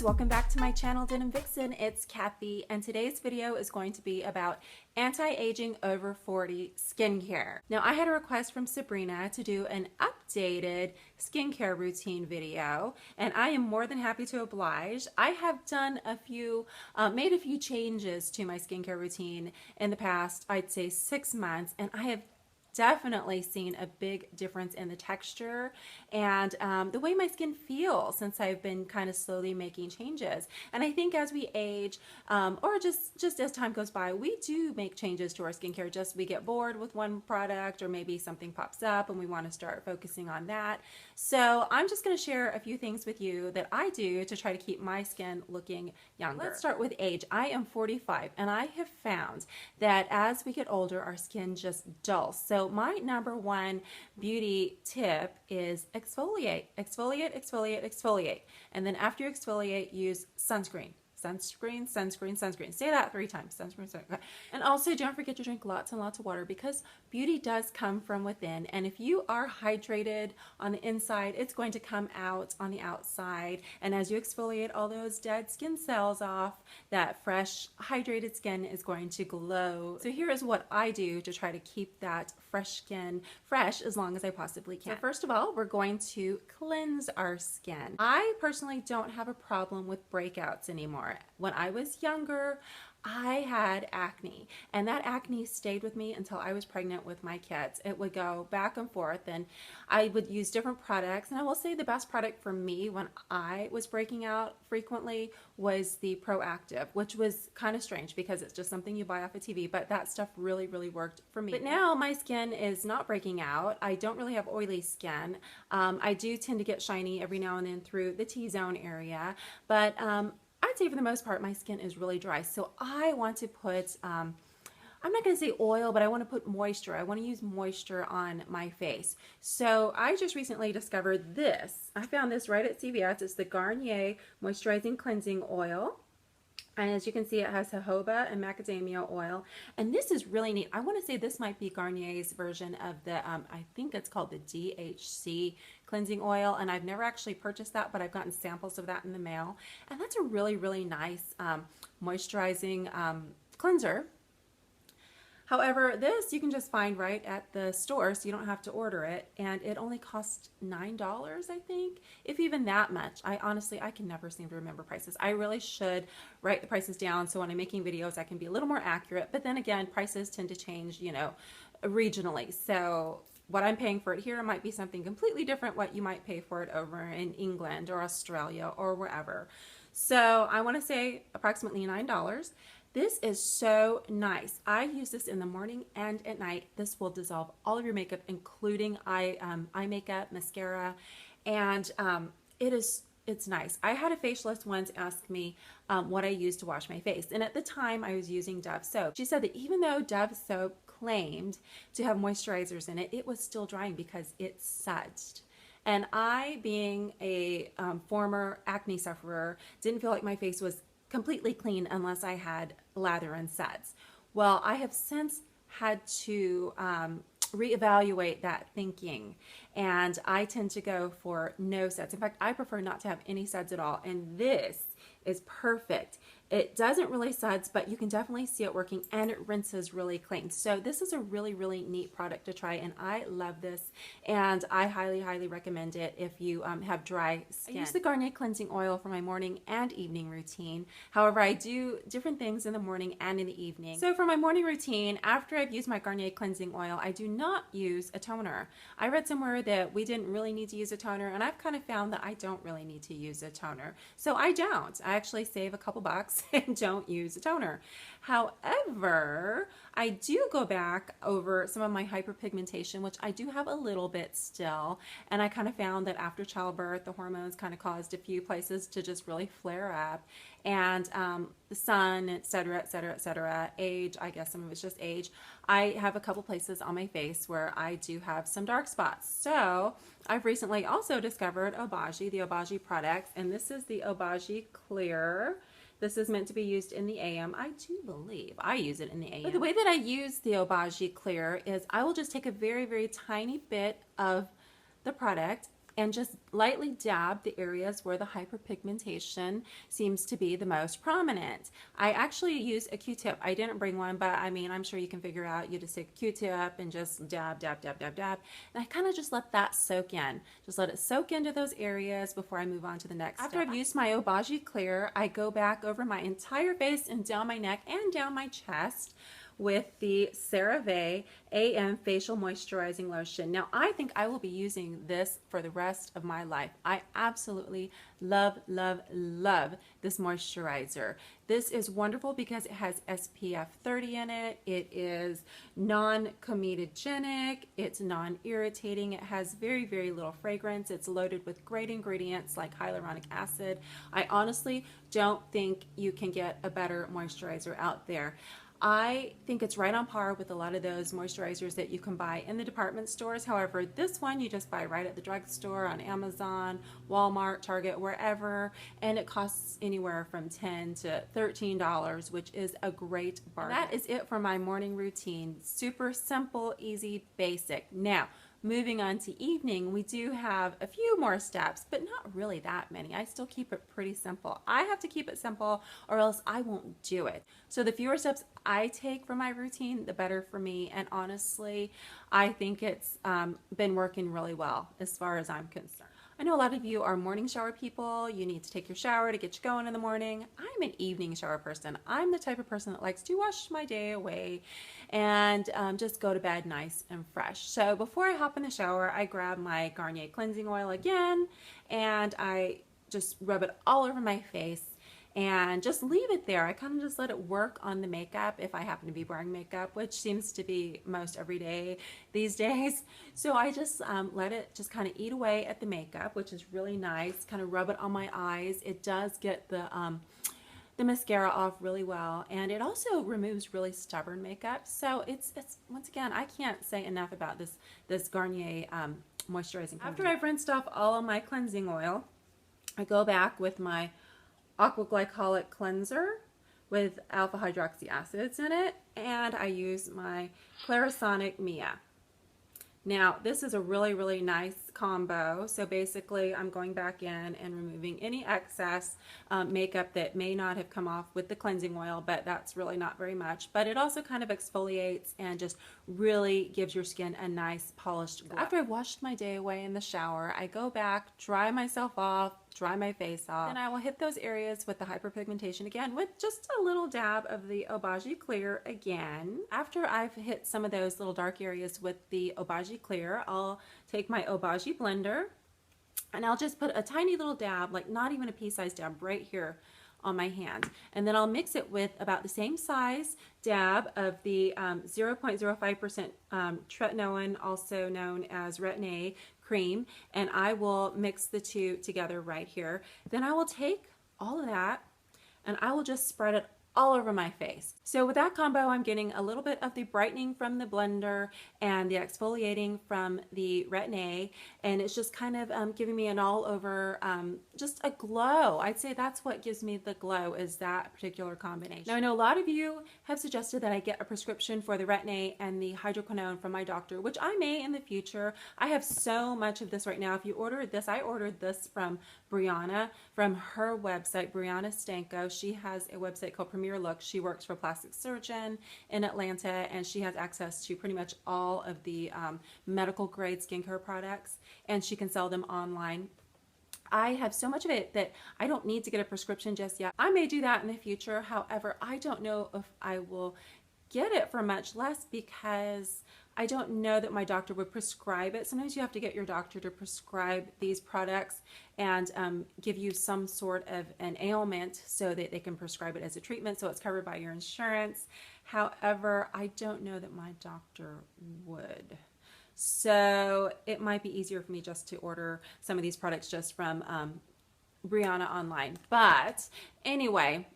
welcome back to my channel Denim Vixen. It's Cathy, and today's video is going to be about anti-aging over 40 skincare. Now, I had a request from Sabrina to do an updated skincare routine video, and I am more than happy to oblige. I have done made a few changes to my skincare routine in the past, I'd say 6 months, and I have definitely seen a big difference in the texture and the way my skin feels since I've been kind of slowly making changes. And I think as we age, or just as time goes by, we do make changes to our skincare. Just we get bored with one product, or maybe something pops up and we want to start focusing on that. So I'm just going to share a few things with you that I do to try to keep my skin looking younger. Let's start with age. I am 45, and I have found that as we get older, our skin just dulls. So my number one beauty tip is exfoliate, exfoliate, exfoliate, exfoliate. And then after you exfoliate, use sunscreen. Sunscreen, sunscreen, sunscreen. Say that 3 times. Sunscreen, sunscreen. And also don't forget to drink lots and lots of water, because beauty does come from within. And if you are hydrated on the inside, it's going to come out on the outside. And as you exfoliate all those dead skin cells off, that fresh, hydrated skin is going to glow. So here is what I do to try to keep that fresh skin fresh as long as I possibly can. So first of all, we're going to cleanse our skin. I personally don't have a problem with breakouts anymore. When I was younger, I had acne, and that acne stayed with me until I was pregnant with my kids. It would go back and forth, and I would use different products. And I will say the best product for me when I was breaking out frequently was the Proactive, which was kind of strange because it's just something you buy off of TV, but that stuff really, really worked for me. But now my skin is not breaking out. I don't really have oily skin. I do tend to get shiny every now and then through the T-zone area, but I'd say for the most part, my skin is really dry. So I want to put, I'm not going to say oil, but I want to put moisture. I want to use moisture on my face. So I just recently discovered this. I found this right at CVS. It's the Garnier Moisturizing Cleansing Oil. And as you can see, it has jojoba and macadamia oil. And this is really neat. I want to say this might be Garnier's version of the, I think it's called the DHC cleansing oil. And I've never actually purchased that, but I've gotten samples of that in the mail. And that's a really, really nice moisturizing cleanser. However, this you can just find right at the store, so you don't have to order it, and it only costs $9, I think, if even that much. I can never seem to remember prices. I really should write the prices down so when I'm making videos I can be a little more accurate, but then again, prices tend to change, you know, regionally. So what I'm paying for it here might be something completely different what you might pay for it over in England or Australia or wherever. So I want to say approximately $9. This is so nice. I use this in the morning and at night. This will dissolve all of your makeup, including eye makeup, mascara, and it's nice. I had a facialist once ask me what I used to wash my face, and at the time I was using Dove soap. She said that even though Dove soap claimed to have moisturizers in it, it was still drying because it sudsed. And I, being a former acne sufferer, didn't feel like my face was completely clean unless I had lather and suds. Well, I have since had to reevaluate that thinking, and I tend to go for no suds. In fact, I prefer not to have any suds at all, and this is perfect. It doesn't really suds, but you can definitely see it working, and it rinses really clean. So this is a really, really neat product to try, and I love this, and I highly, highly recommend it if you have dry skin. I use the Garnier cleansing oil for my morning and evening routine. However, I do different things in the morning and in the evening. So for my morning routine, after I've used my Garnier cleansing oil, I do not use a toner. I read somewhere that we didn't really need to use a toner, and I've kind of found that I don't really need to use a toner. So I don't. I actually save a couple bucks and don't use a toner. However, I do go back over some of my hyperpigmentation, which I do have a little bit still, and I kind of found that after childbirth, the hormones kind of caused a few places to just really flare up, and the sun, etc., etc., etc., age, I guess some of it's just age. I have a couple places on my face where I do have some dark spots. So I've recently also discovered Obagi, the Obagi products, and this is the Obagi Clear. This is meant to be used in the AM. I do believe I use it in the AM. But the way that I use the Obagi Clear is I will just take a very, very tiny bit of the product, and just lightly dab the areas where the hyperpigmentation seems to be the most prominent. I actually use a Q-tip. I didn't bring one, but I mean, I'm sure you can figure out. You just take a Q-tip and just dab, dab, dab, dab, dab. And I kind of just let that soak in. Just let it soak into those areas before I move on to the next step. After I've used my Obagi Clear, I go back over my entire face and down my neck and down my chest with the CeraVe AM Facial Moisturizing Lotion. Now, I think I will be using this for the rest of my life. I absolutely love, love, love this moisturizer. This is wonderful because it has SPF 30 in it. It is non-comedogenic. It's non-irritating. It has very, very little fragrance. It's loaded with great ingredients like hyaluronic acid. I honestly don't think you can get a better moisturizer out there. I think it's right on par with a lot of those moisturizers that you can buy in the department stores. However, this one you just buy right at the drugstore, on Amazon, Walmart, Target, wherever, and it costs anywhere from $10 to $13, which is a great bargain. And that is it for my morning routine. Super simple, easy, basic. Now, moving on to evening, we do have a few more steps, but not really that many. I still keep it pretty simple. I have to keep it simple or else I won't do it. So the fewer steps I take for my routine, the better for me. And honestly, I think it's been working really well as far as I'm concerned. I know a lot of you are morning shower people. You need to take your shower to get you going in the morning. I'm an evening shower person. I'm the type of person that likes to wash my day away and just go to bed nice and fresh. So before I hop in the shower, I grab my Garnier cleansing oil again, and I just rub it all over my face and just leave it there. I kind of just let it work on the makeup if I happen to be wearing makeup, which seems to be most every day these days. So I just let it just kind of eat away at the makeup, which is really nice. Kind of rub it on my eyes. It does get the mascara off really well, and it also removes really stubborn makeup. So it's once again, I can't say enough about this Garnier moisturizing. After I've rinsed off all of my cleansing oil, I go back with my aqua glycolic cleanser with alpha hydroxy acids in it, and I use my Clarisonic Mia. Now, this is a really, really nice combo. So basically, I'm going back in and removing any excess makeup that may not have come off with the cleansing oil, but that's really not very much. But it also kind of exfoliates and just really gives your skin a nice polished glow. After I've washed my day away in the shower, I go back, dry myself off, dry my face off, and I will hit those areas with the hyperpigmentation again with just a little dab of the Obagi Clear again. After I've hit some of those little dark areas with the Obagi Clear, I'll take my Obagi blender and I'll just put a tiny little dab, like not even a pea-sized dab, right here on my hand. And then I'll mix it with about the same size dab of the 0.05% tretinoin, also known as Retin-A cream, and I will mix the two together right here. Then I will take all of that and I will just spread it all over my face. So with that combo, I'm getting a little bit of the brightening from the blender and the exfoliating from the Retin-A, and it's just kind of giving me an all over, just a glow. I'd say that's what gives me the glow, is that particular combination. Now, I know a lot of you have suggested that I get a prescription for the Retin-A and the hydroquinone from my doctor, which I may in the future. I have so much of this right now. If you ordered this, I ordered this from Brianna, from her website, Brianna Stanko. She has a website called Premier Look. She works for a plastic surgeon in Atlanta, and she has access to pretty much all of the medical grade skincare products, and she can sell them online. I have so much of it that I don't need to get a prescription just yet. I may do that in the future. However, I don't know if I will get it for much less because I don't know that my doctor would prescribe it. Sometimes you have to get your doctor to prescribe these products and give you some sort of an ailment so that they can prescribe it as a treatment, so it's covered by your insurance. However, I don't know that my doctor would. So it might be easier for me just to order some of these products just from Brianna online. But anyway,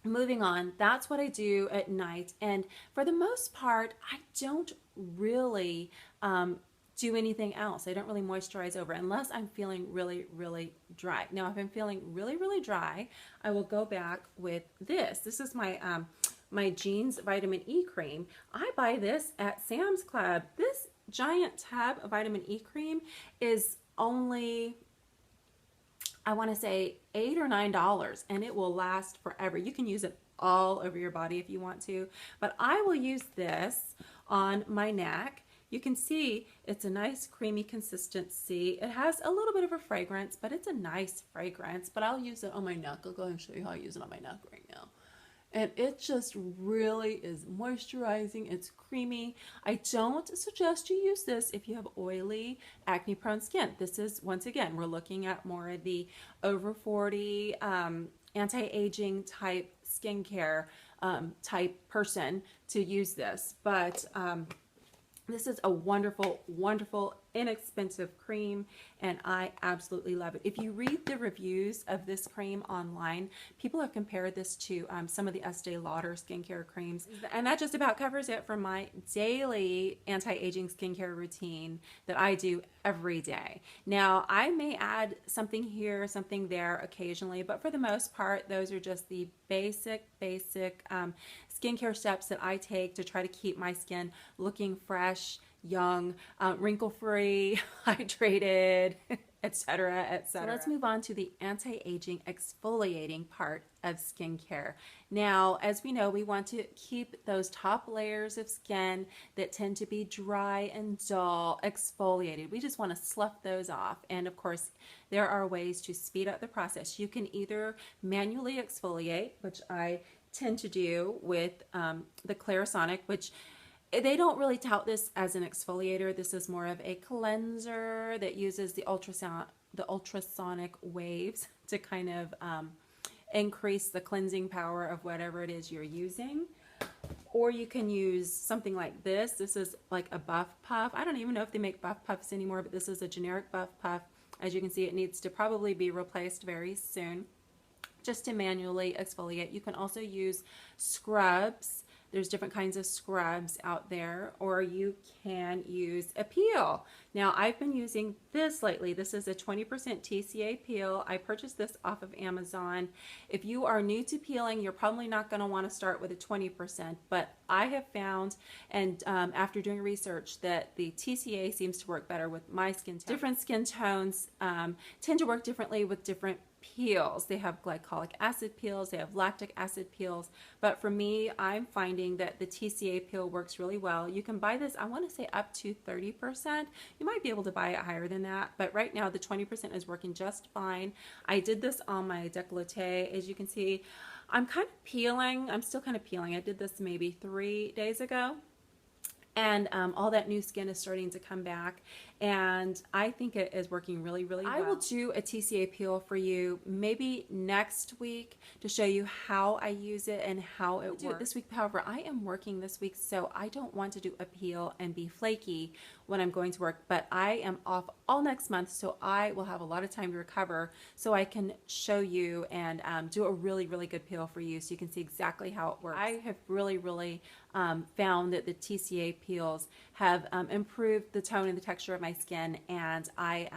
moving on, that's what I do at night. And for the most part, I don't really do anything else. I don't really moisturize over unless I'm feeling really, really dry. Now, if I'm feeling really, really dry, I will go back with this. This is my my Jeans Vitamin E cream. I buy this at Sam's Club. This giant tub of vitamin E cream is only, I want to say $8 or $9, and it will last forever. You can use it all over your body if you want to, but I will use this on my neck. You can see it's a nice creamy consistency. It has a little bit of a fragrance, but it's a nice fragrance. But I'll use it on my neck. I'll go and show you how I use it on my neck right now. And it just really is moisturizing. It's creamy. I don't suggest you use this if you have oily, acne-prone skin. This is, once again, we're looking at more of the over 40 anti-aging type skincare type person to use this. But this is a wonderful, wonderful, inexpensive cream, and I absolutely love it. If you read the reviews of this cream online, people have compared this to some of the Estee Lauder skincare creams, and that just about covers it for my daily anti-aging skincare routine that I do every day. Now, I may add something here, something there occasionally, but for the most part, those are just the basic skincare steps that I take to try to keep my skin looking fresh, young, wrinkle-free, hydrated, etc., etc. So let's move on to the anti-aging exfoliating part of skincare. Now, as we know, we want to keep those top layers of skin that tend to be dry and dull exfoliated. We just want to slough those off. And of course, there are ways to speed up the process. You can either manually exfoliate, which I tend to do with the Clarisonic, which they don't really tout this as an exfoliator. This is more of a cleanser that uses the ultrasonic waves to kind of increase the cleansing power of whatever it is you're using. Or you can use something like this. This is like a buff puff. I don't even know if they make buff puffs anymore, but this is a generic buff puff. As you can see, it needs to probably be replaced very soon, just to manually exfoliate. You can also use scrubs. There's different kinds of scrubs out there, or you can use a peel. Now, I've been using this lately. This is a 20% TCA peel. I purchased this off of Amazon. If you are new to peeling, you're probably not going to want to start with a 20%, but I have found, and after doing research, that the TCA seems to work better with my skin tone. Different skin tones tend to work differently with different peels. They have glycolic acid peels, they have lactic acid peels, but for me, I'm finding that the TCA peel works really well. You can buy this, I want to say up to 30%. You might be able to buy it higher than that, but right now the 20% is working just fine. I did this on my décolleté. As you can see, I'm kind of peeling. I'm still kind of peeling. I did this maybe 3 days ago. And all that new skin is starting to come back, and I think it is working really, really well. I will do a TCA peel for you maybe next week to show you how I use it and how it works. This week, however, I am working this week, so I don't want to do a peel and be flaky when I'm going to work, but I am off all next month, so I will have a lot of time to recover, so I can show you and do a really, really good peel for you so you can see exactly how it works. I have really, really found that the TCA peels have improved the tone and the texture of my skin, and I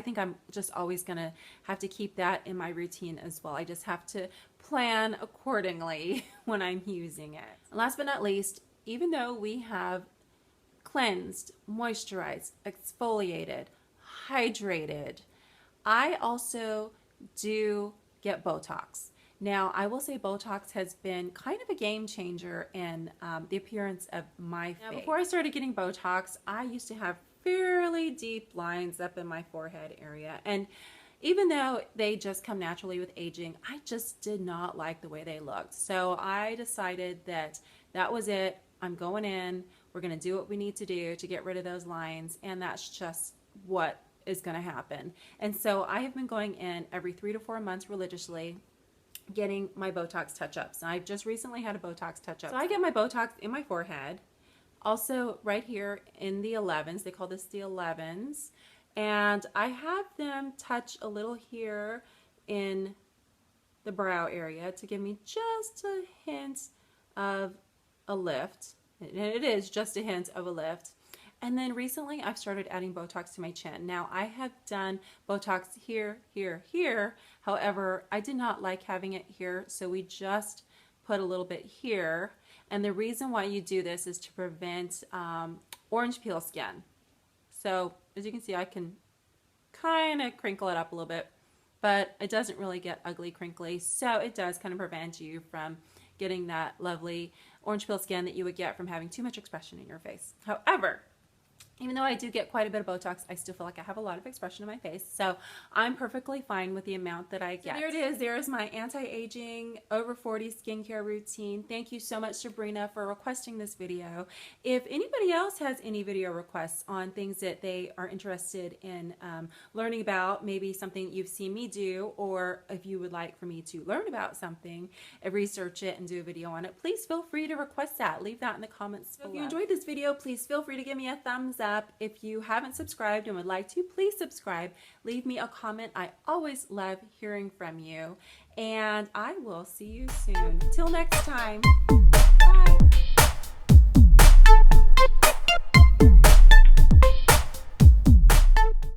think I'm just always gonna have to keep that in my routine as well. I just have to plan accordingly when I'm using it. And last but not least, even though we have cleansed, moisturized, exfoliated, hydrated, I also do get Botox. Now, I will say Botox has been kind of a game changer in the appearance of my face. Now, before I started getting Botox, I used to have fairly deep lines up in my forehead area. And even though they just come naturally with aging, I just did not like the way they looked. So I decided that that was it. I'm going in. We're going to do what we need to do to get rid of those lines. And that's just what is going to happen. And so I have been going in every 3 to 4 months religiously, getting my Botox touch-ups. I just recently had a Botox touch-up. So I get my Botox in my forehead, also right here in the 11s. They call this the 11s. And I have them touch a little here in the brow area to give me just a hint of a lift. And it is just a hint of a lift. And then recently I've started adding Botox to my chin. Now, I have done Botox here, here, here. However, I did not like having it here, so we just put a little bit here. And the reason why you do this is to prevent orange peel skin. So as you can see, I can kind of crinkle it up a little bit, but it doesn't really get ugly crinkly, so it does kind of prevent you from getting that lovely orange peel skin that you would get from having too much expression in your face. However, even though I do get quite a bit of Botox, I still feel like I have a lot of expression in my face. So I'm perfectly fine with the amount that I get. So there it is. There is my anti-aging over 40 skincare routine. Thank you so much, Sabrina, for requesting this video. If anybody else has any video requests on things that they are interested in learning about, maybe something you've seen me do, or if you would like for me to learn about something, research it and do a video on it, please feel free to request that. Leave that in the comments below. If you enjoyed this video, please feel free to give me a thumbs up. If you haven't subscribed and would like to, please subscribe. Leave me a comment. I always love hearing from you. And I will see you soon. Till next time.